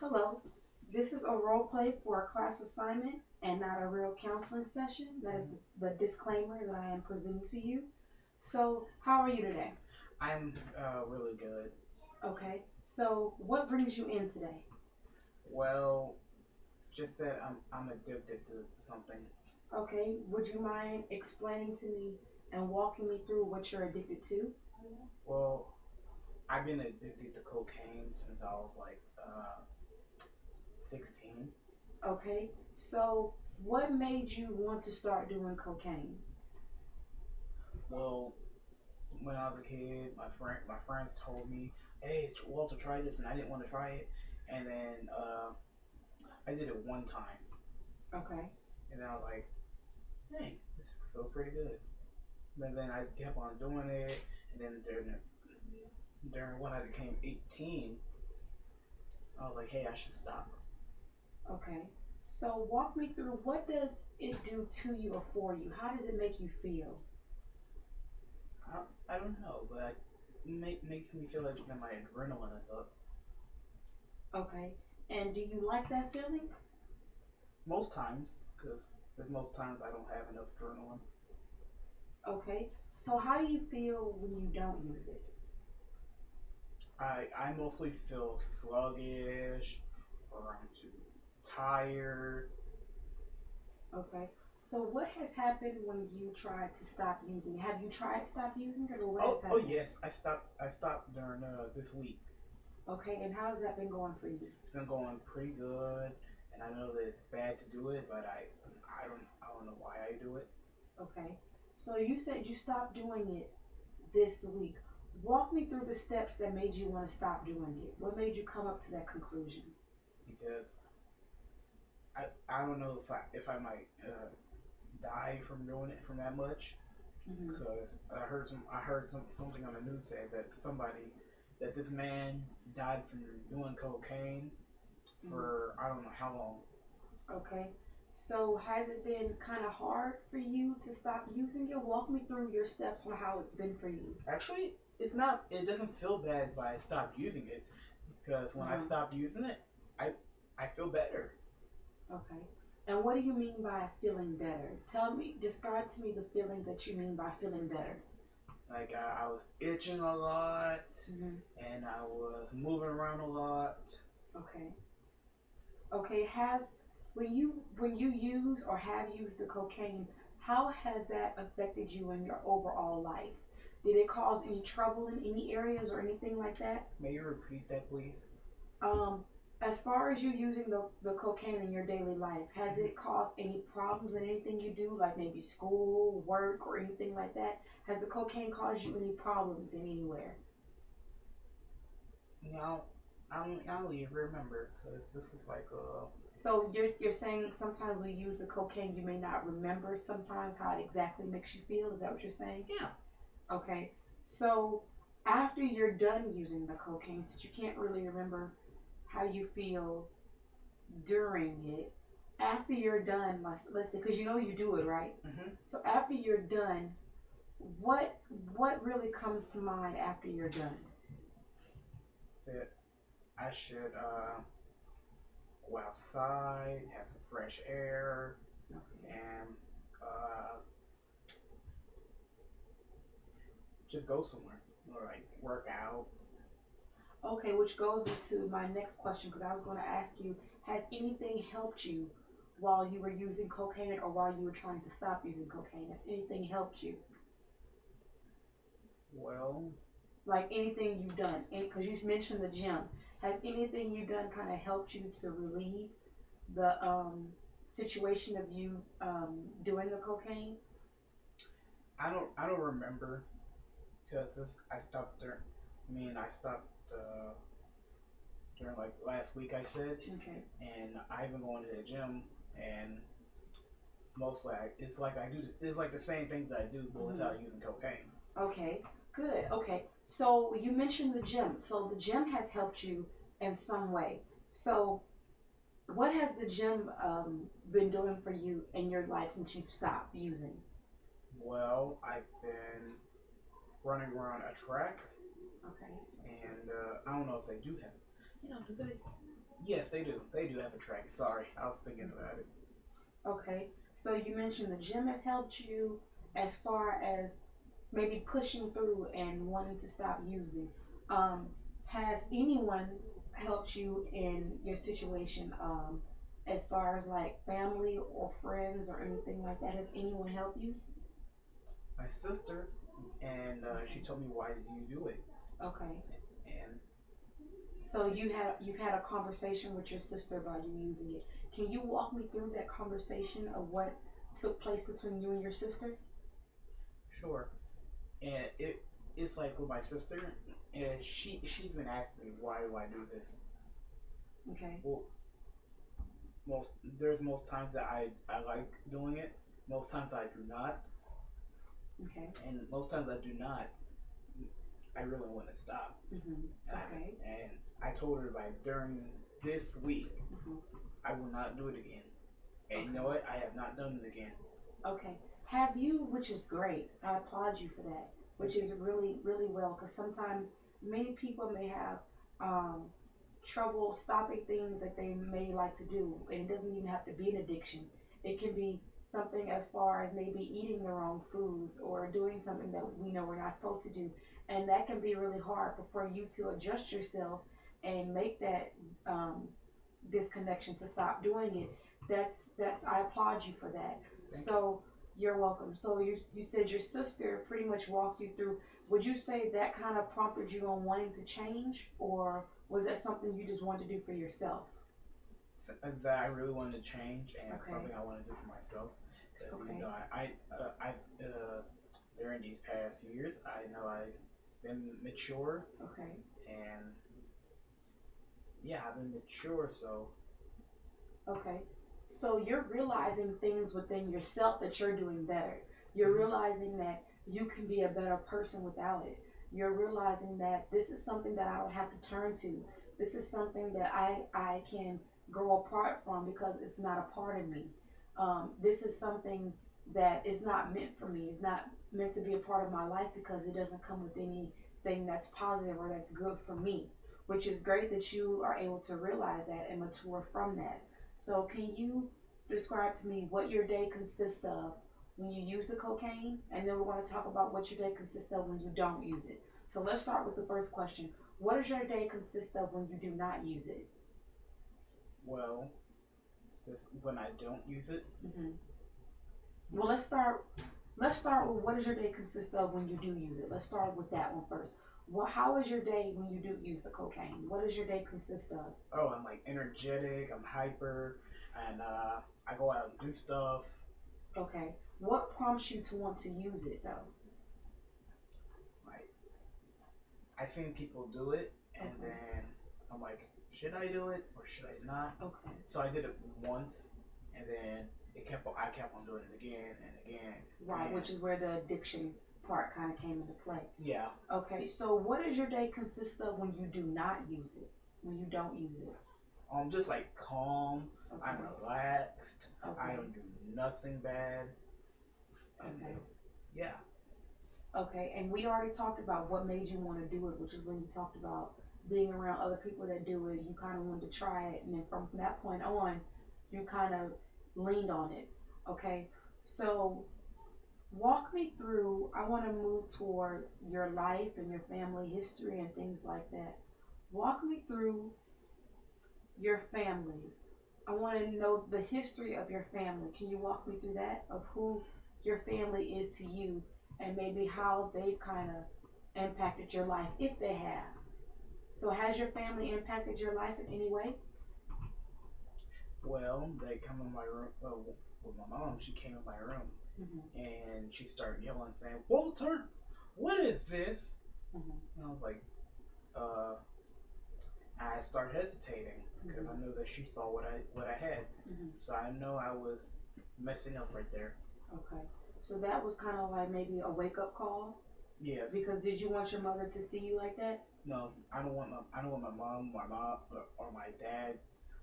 Hello, this is a role play for a class assignment and not a real counseling session. That is the disclaimer that I am presenting to you. So, how are you today? I'm really good. Okay, so what brings you in today? Well, just that I'm addicted to something. Okay, would you mind explaining to me and walking me through what you're addicted to? Well, I've been addicted to cocaine since I was like 16. Okay, so what made you want to start doing cocaine? Well, when I was a kid, my friends told me, "Hey, Walter, try this," and I didn't want to try it. And then I did it one time, Okay, and I was like, "Hey, this feels pretty good." But then I kept on doing it, and then during when I became 18, I was like, "Hey, I should stop." okay. So walk me through what does it do to you or for you? How does it make you feel? I don't know, but makes me feel like my adrenaline is up. Okay. And do you like that feeling? Most times, because most times I don't have enough adrenaline. Okay. So how do you feel when you don't use it? I mostly feel sluggish, or I'm too tired. Okay. So what has happened when you tried to stop using it? Have you tried to stop using it or what has Oh happened? yes, I stopped during this week. Okay. And how has that been going for you? It's been going pretty good, and I know that it's bad to do it, but I don't know why I do it. Okay. So you said you stopped doing it this week. Walk me through the steps that made you want to stop doing it. What made you come up to that conclusion? Because I don't know if I might die from doing it from that much. Hmm. Because I heard something on the news say that this man died from doing cocaine Hmm. for I don't know how long. Okay. So has it been kind of hard for you to stop using it? Walk me through your steps on how it's been for you. Actually, it's not. It doesn't feel bad if I stop using it because when I Uh-huh. stop using it, I I feel better. Okay. And what do you mean by feeling better? Tell me, describe to me the feelings that you mean by feeling better. Like I was itching a lot Hmm. and I was moving around a lot. Okay. Okay. Has when you use or have used the cocaine, how has that affected you in your overall life? Did it cause any trouble in any areas or anything like that? May you repeat that, please? Um, as far as you using the cocaine in your daily life, has Hmm. it caused any problems in anything you do, like maybe school, work, or anything like that? Has the cocaine caused you any problems in anywhere? Now I don't even remember because this is like So you're saying sometimes when you use the cocaine, you may not remember sometimes how it exactly makes you feel. Is that what you're saying? yeah. Okay. So after you're done using the cocaine, since you can't really remember how you feel during it, after you're done, let's say, because you know you do it, right? Hmm. So after you're done, what what really comes to mind after you're done? That I should go outside, have some fresh air, Okay. and uh, just go somewhere or like work out. Okay, which goes into my next question because I was going to ask you, has anything helped you while you were using cocaine or while you were trying to stop using cocaine? Has anything helped you? Well, Like anything you've done? Because you mentioned the gym. Has anything you've done kind of helped you to relieve the situation of you doing the cocaine? I don't remember because I stopped there. I stopped during like last week. I said, Okay. and I've been going to the gym, and mostly it's like I do this. It's like the same things I do, but Hmm. without using cocaine. Okay. Good. Okay. So you mentioned the gym. So the gym has helped you in some way. So what has the gym been doing for you in your life since you've stopped using? Well, I've been running around a track, Okay. and I don't know if they do have Do they? Yes, they do. They do have a track. Sorry, I was thinking about it. Okay. So you mentioned the gym has helped you as far as maybe pushing through and wanting to stop using. Um, has anyone helped you in your situation as far as like family or friends or anything like that? Has anyone helped you? My sister, and she Okay. told me, why did you do it? Okay. And So you've had a conversation with your sister about you using it. Can you walk me through that conversation of what took place between you and your sister? sure. And it's like with my sister, and she's been asking me, why do I do this? Okay. Well, most there's most times that I like doing it. Most times I do not, Okay. and most times I do not. I really want to stop, and Okay. I told her, like, during this week hmm I will not do it again. And you know Okay. what? I have not done it again. Okay. Have you, which is great. I applaud you for that, which Thank you. is really, really well, because sometimes many people may have um, trouble stopping things that they may like to do. And it doesn't even have to be an addiction. It can be something as far as maybe eating the wrong foods or doing something that we know we're not supposed to do. And that can be really hard. But for you to adjust yourself and make that um, disconnection to stop doing it, that's I applaud you for that. Thank you. So you're welcome. So you said your sister pretty much walked you through. Would you say that kind of prompted you on wanting to change, or was that something you just wanted to do for yourself? That I really wanted to change, and Okay. something I want to do for myself. Because Okay. during these past years, I know I've been mature, Okay. and yeah, I've been mature. So Okay. So you're realizing things within yourself that you're doing better. You're mhm, realizing that you can be a better person without it. You're realizing that this is something that I don't have to turn to. This is something that I can grow apart from because it's not a part of me. This is something that is not meant for me. It's not meant to be a part of my life because it doesn't come with anything that's positive or that's good for me, which is great that you are able to realize that and mature from that. So can you describe to me what your day consists of when you use the cocaine? And then we're going to talk about what your day consists of when you don't use it. So let's start with the first question. What does your day consist of when you do not use it? well, just when I don't use it, hmm Well, hmm, Let's start with what does your day consist of when you do use it. Let's start with that one first. How is your day when you do use the cocaine? What does your day consist of? oh, I'm like energetic, I'm hyper, and I go out and do stuff. Okay. What prompts you to want to use it though? Like, I seen people do it, and Okay. then I'm like, should I do it or should I not? Okay. So I did it once, and then I kept on doing it again and again, Right, and which is where the addiction part kind of came into play. yeah, Okay, so what does your day consist of when you do not use it? When you don't use it? I'm just like calm. I'm Okay, relaxed. I okay, don't do nothing bad, and okay, yeah, okay. And we already talked about what made you want to do it, which is when you talked about being around other people that do it. You kind of wanted to try it, and then from that point on, you kind of leaned on it. Okay, so walk me through. I want to move towards your life and your family history and things like that. Walk me through your family. I want to know the history of your family. Can you walk me through that of who your family is to you and maybe how they've kind of impacted your life if they have? So has your family impacted your life in any way? well, they come in my room. With my mom, she came in my room hmm and she started yelling, saying, "Walter, what is this?" hmm And I was like, uh, I started hesitating because I hmm knew that she saw what I had, hmm so I know I was messing up right there. Okay. So that was kind of like maybe a wake up call Yes. because did you want your mother to see you like that? No, I don't want my mom, or my dad,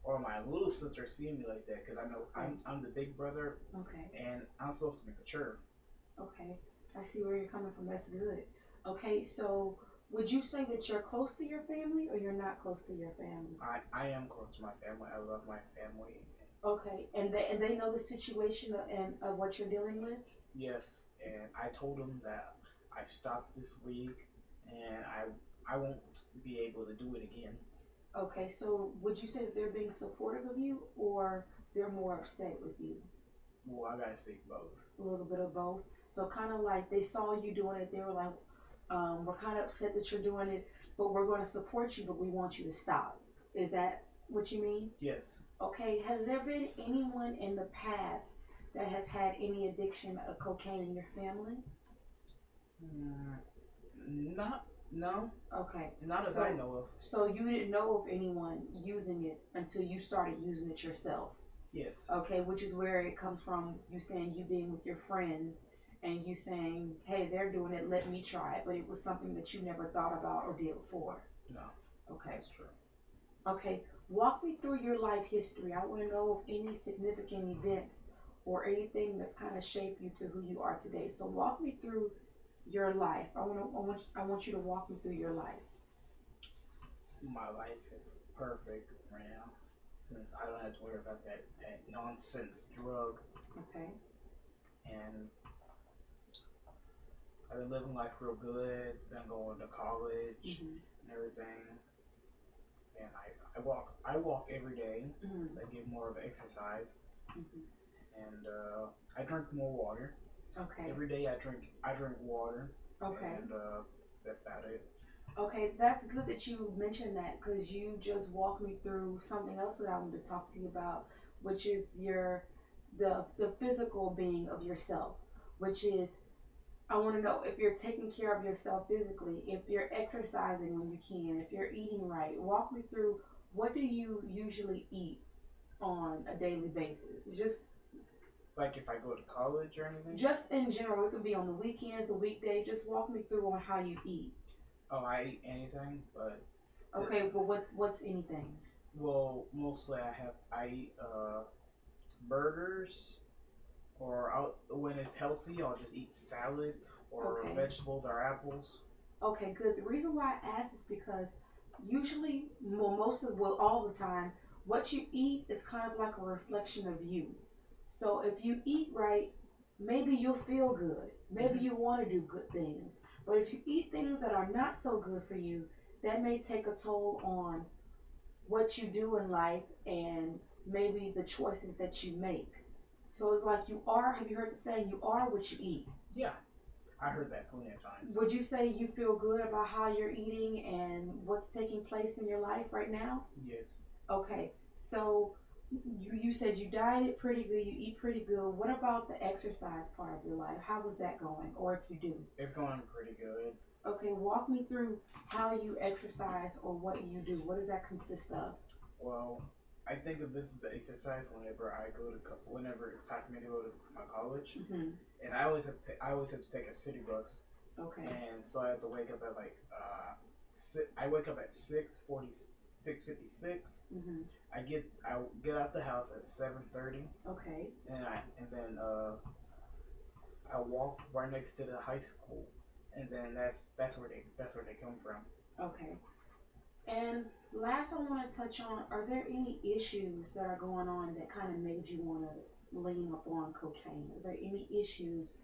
or my little sister seeing me like that because I know Right. I'm the big brother Okay. and I'm supposed to be mature. Okay. I see where you're coming from. That's good. Okay. So Would you say that you're close to your family or you're not close to your family? I am close to my family. I love my family. Okay, and they know the situation and of what you're dealing with. Yes, and I told them that I stopped this week, and I won't be able to do it again. Okay, so would you say that they're being supportive of you or they're more upset with you? Well, I gotta say both. A little bit of both. So kind of like they saw you doing it, they were like, we're kind of upset that you're doing it, but we're going to support you, but we want you to stop. Is that what you mean? Yes. Okay, has there been anyone in the past that has had any addiction of cocaine in your family? Mm, not no, Okay, not as I so know of. so you didn't know of anyone using it until you started using it yourself. Yes. Okay, which is where it comes from. You saying you being with your friends and you saying, hey, they're doing it, let me try it, but it was something that you never thought about or did before. No, Okay, that's true. okay. Walk me through your life history. I want to know of any significant events or anything that's kind of shaped you to who you are today. So walk me through your life. I want you to walk me through your life. My life is perfect right now since I don't have to worry about that nonsense drug, Okay. and I've been living life real good. Been going to college Mhm. and everything, and I walk every day. Mhm. I get more of exercise, Mhm. and I drink more water. Okay. Every day I drink water, Okay. and that's about it. Okay, that's good that you mentioned that because you just walked me through something else that I wanted to talk to you about, which is the physical being of yourself, which is I want to know if you're taking care of yourself physically, if you're exercising when you can, if you're eating right. Walk me through what do you usually eat on a daily basis? Like if I go to college or anything. Just in general, it could be on the weekends, the weekday. Just walk me through on how you eat. Oh, I eat anything, but the, Okay, but what's anything? well, mostly I eat burgers, or when it's healthy, I'll just eat salad or Okay. vegetables or apples. Okay, good. The reason why I ask is because usually, well, well, all the time, what you eat is kind of like a reflection of you. So if you eat right, maybe you'll feel good. Maybe Hmm. you want to do good things. But if you eat things that are not so good for you, that may take a toll on what you do in life and maybe the choices that you make. So it's like have you heard the saying, you are what you eat? Yeah, I heard that plenty of times. Would you say you feel good about how you're eating and what's taking place in your life right now? Yes. Okay, so you said you dieted pretty good, you eat pretty good. What about the exercise part of your life? How is that going? Or if you do? It's going pretty good. Okay, walk me through how you exercise or what you do. What does that consist of? Well, I think of this as the exercise whenever it's time for me to go to my college, Hmm. and I always have to take a city bus, Okay. and so I have to wake up at like I wake up at 6:56. Hmm. I get out the house at 7:30, Okay. and then I walk right next to the high school, and then that's where they come from. Okay. And last, I want to touch on: are there any issues that are going on that kind of made you want to lean up on cocaine? Are there any issues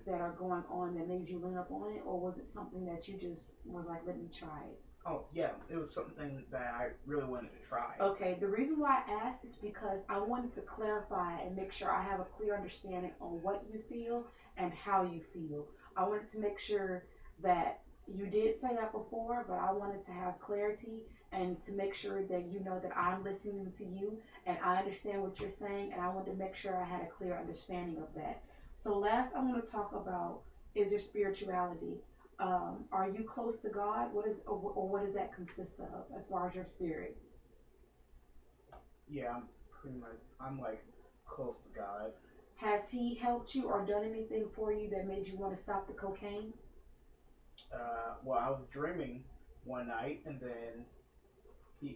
that are going on that made you lean up on it, or was it something that you just was like, let me try it? Oh yeah, it was something that I really wanted to try. Okay, the reason why I asked is because I wanted to clarify and make sure I have a clear understanding on what you feel and how you feel. I wanted to make sure that you did say that before, but I wanted to have clarity and to make sure that you know that I'm listening to you and I understand what you're saying, and I wanted to make sure I had a clear understanding of that. So, last, I want to talk about is your spirituality. Are you close to God? Or what does that consist of as far as your spirit? Yeah, I'm like close to God. Has he helped you or done anything for you that made you want to stop the cocaine? Well, I was dreaming one night, and then he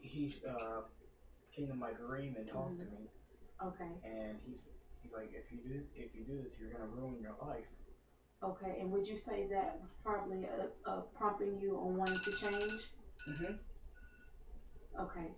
came to my dream and talked to Hmm. me, Okay. and he's like, if you do this, you're gonna ruin your life. Okay, and would you say that was probably prompting you on wanting to change? Mhm. Okay.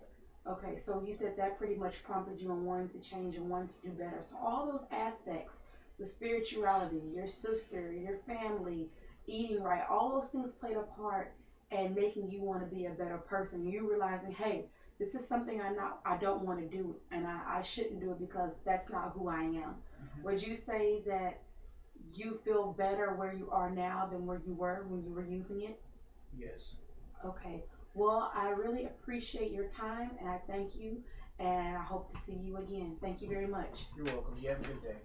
Okay, so you said that pretty much prompted you on wanting to change and wanting to do better. So all those aspects, the spirituality, your sister, your family, eating right, all those things played a part in making you want to be a better person. You realizing, hey, this is something I don't want to do and I shouldn't do it because that's not who I am. Mhm. Would you say that you feel better where you are now than where you were when you were using it? Yes. Okay. Well, I really appreciate your time and I thank you and I hope to see you again. Thank you very much. You're welcome. You have a good day.